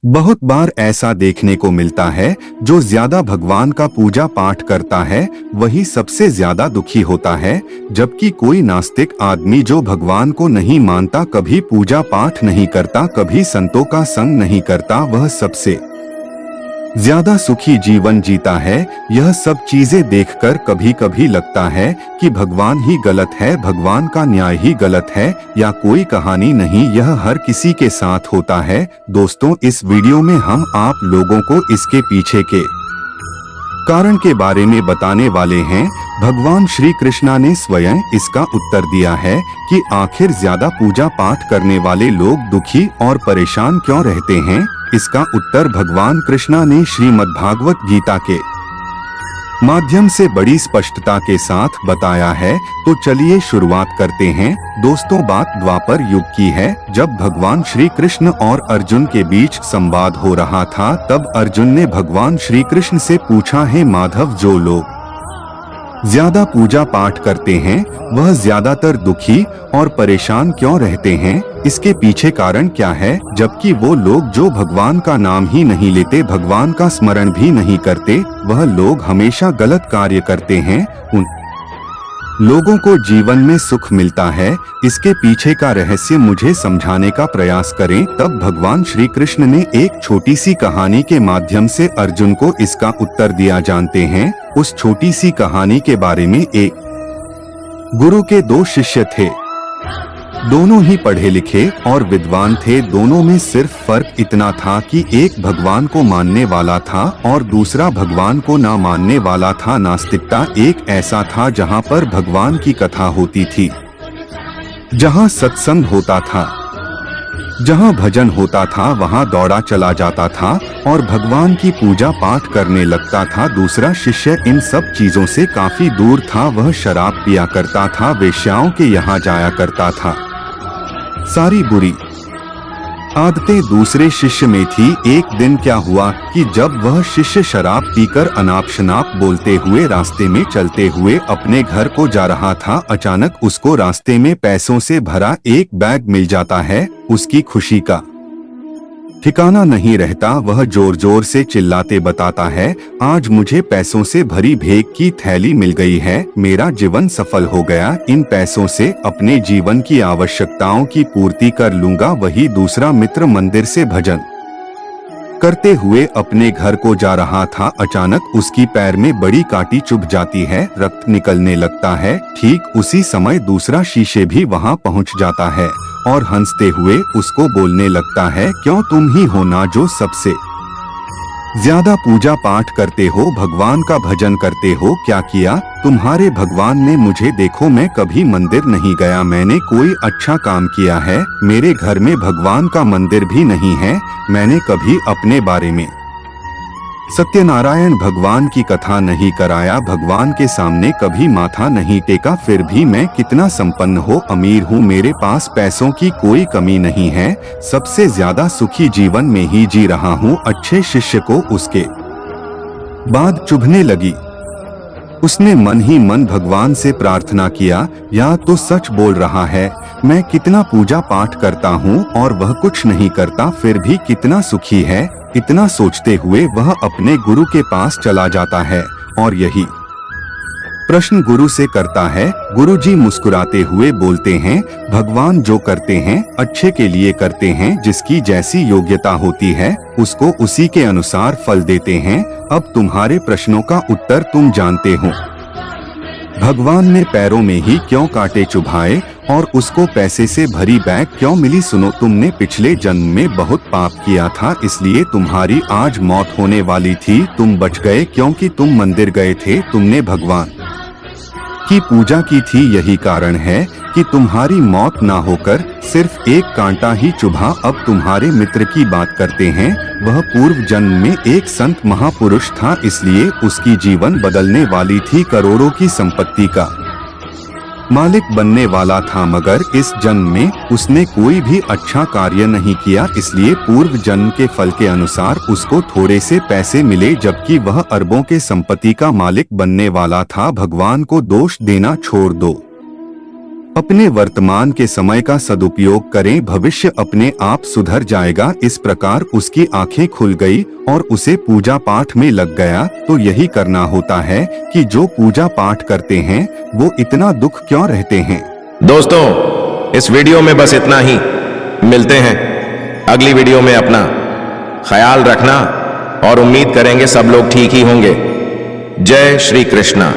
बहुत बार ऐसा देखने को मिलता है, जो ज्यादा भगवान का पूजा पाठ करता है वही सबसे ज्यादा दुखी होता है, जबकि कोई नास्तिक आदमी जो भगवान को नहीं मानता, कभी पूजा पाठ नहीं करता, कभी संतों का संग नहीं करता, वह सबसे ज्यादा सुखी जीवन जीता है। यह सब चीजें देखकर कभी कभी लगता है कि भगवान ही गलत है, भगवान का न्याय ही गलत है, या कोई कहानी नहीं, यह हर किसी के साथ होता है। दोस्तों, इस वीडियो में हम आप लोगों को इसके पीछे के कारण के बारे में बताने वाले हैं। भगवान श्री कृष्णा ने स्वयं इसका उत्तर दिया है कि आखिर ज्यादा पूजा पाठ करने वाले लोग दुखी और परेशान क्यों रहते हैं। इसका उत्तर भगवान कृष्णा ने श्रीमद्भागवत गीता के माध्यम से बड़ी स्पष्टता के साथ बताया है। तो चलिए शुरुआत करते हैं। दोस्तों, बात द्वापर युग की है, जब भगवान श्री कृष्ण और अर्जुन के बीच संवाद हो रहा था। तब अर्जुन ने भगवान श्री कृष्ण से पूछा, हे माधव, जो लोग ज्यादा पूजा पाठ करते हैं वह ज्यादातर दुखी और परेशान क्यों रहते हैं? इसके पीछे कारण क्या है? जबकि वो लोग जो भगवान का नाम ही नहीं लेते, भगवान का स्मरण भी नहीं करते, वह लोग हमेशा गलत कार्य करते हैं। उन लोगों को जीवन में सुख मिलता है। इसके पीछे का रहस्य मुझे समझाने का प्रयास करें। तब भगवान श्री कृष्ण ने एक छोटी सी कहानी के माध्यम से अर्जुन को इसका उत्तर दिया। जानते हैं उस छोटी सी कहानी के बारे में। एक गुरु के दो शिष्य थे, दोनों ही पढ़े लिखे और विद्वान थे। दोनों में सिर्फ फर्क इतना था कि एक भगवान को मानने वाला था और दूसरा भगवान को ना मानने वाला था। नास्तिकता एक ऐसा था जहां पर भगवान की कथा होती थी, जहां सत्संग होता था, जहां भजन होता था, वहां दौड़ा चला जाता था और भगवान की पूजा पाठ करने लगता था। दूसरा शिष्य इन सब चीजों से काफी दूर था। वह शराब पिया करता था, वेश्याओं के यहाँ जाया करता था, सारी बुरी आदतें दूसरे शिष्य में थी। एक दिन क्या हुआ कि जब वह शिष्य शराब पीकर अनाप शनाप बोलते हुए रास्ते में चलते हुए अपने घर को जा रहा था, अचानक उसको रास्ते में पैसों से भरा एक बैग मिल जाता है। उसकी खुशी का ठिकाना नहीं रहता। वह जोर जोर से चिल्लाते बताता है, आज मुझे पैसों से भरी भेंट की थैली मिल गई है, मेरा जीवन सफल हो गया। इन पैसों से अपने जीवन की आवश्यकताओं की पूर्ति कर लूंगा। वही दूसरा मित्र मंदिर से भजन करते हुए अपने घर को जा रहा था। अचानक उसकी पैर में बड़ी कांटी चुभ जाती है, रक्त निकलने लगता है। ठीक उसी समय दूसरा शिष्य भी वहां पहुंच जाता है और हंसते हुए उसको बोलने लगता है, क्यों, तुम ही हो ना जो सबसे ज्यादा पूजा पाठ करते हो, भगवान का भजन करते हो। क्या किया तुम्हारे भगवान ने? मुझे देखो, मैं कभी मंदिर नहीं गया, मैंने कोई अच्छा काम किया है? मेरे घर में भगवान का मंदिर भी नहीं है। मैंने कभी अपने बारे में सत्यनारायण भगवान की कथा नहीं कराया, भगवान के सामने कभी माथा नहीं टेका। फिर भी मैं कितना संपन्न हो, अमीर हूँ, मेरे पास पैसों की कोई कमी नहीं है, सबसे ज्यादा सुखी जीवन में ही जी रहा हूँ। अच्छे शिष्य को उसके बाद चुभने लगी। उसने मन ही मन भगवान से प्रार्थना किया, या तो सच बोल रहा है, मैं कितना पूजा पाठ करता हूँ और वह कुछ नहीं करता, फिर भी कितना सुखी है। इतना सोचते हुए वह अपने गुरु के पास चला जाता है और यही प्रश्न गुरु से करता है। गुरुजी मुस्कुराते हुए बोलते हैं, भगवान जो करते हैं अच्छे के लिए करते हैं, जिसकी जैसी योग्यता होती है उसको उसी के अनुसार फल देते हैं। अब तुम्हारे प्रश्नों का उत्तर तुम जानते हो। भगवान ने पैरों में ही क्यों कांटे चुभाए और उसको पैसे से भरी बैग क्यों मिली? सुनो, तुमने पिछले जन्म में बहुत पाप किया था, इसलिए तुम्हारी आज मौत होने वाली थी। तुम बच गए क्योंकि तुम मंदिर गए थे, तुमने भगवान की पूजा की थी। यही कारण है कि तुम्हारी मौत ना होकर सिर्फ एक कांटा ही चुभा। अब तुम्हारे मित्र की बात करते हैं। वह पूर्व जन्म में एक संत महापुरुष था, इसलिए उसकी जीवन बदलने वाली थी, करोड़ों की संपत्ति का मालिक बनने वाला था, मगर इस जन्म में उसने कोई भी अच्छा कार्य नहीं किया, इसलिए पूर्व जन्म के फल के अनुसार उसको थोड़े से पैसे मिले, जबकि वह अरबों के संपत्ति का मालिक बनने वाला था। भगवान को दोष देना छोड़ दो। अपने वर्तमान के समय का सदुपयोग करें, भविष्य अपने आप सुधर जाएगा। इस प्रकार उसकी आंखें खुल गई और उसे पूजा पाठ में लग गया। तो यही करना होता है कि जो पूजा पाठ करते हैं वो इतना दुख क्यों रहते हैं। दोस्तों, इस वीडियो में बस इतना ही। मिलते हैं अगली वीडियो में। अपना ख्याल रखना और उम्मीद करेंगे सब लोग ठीक ही होंगे। जय श्री कृष्णा।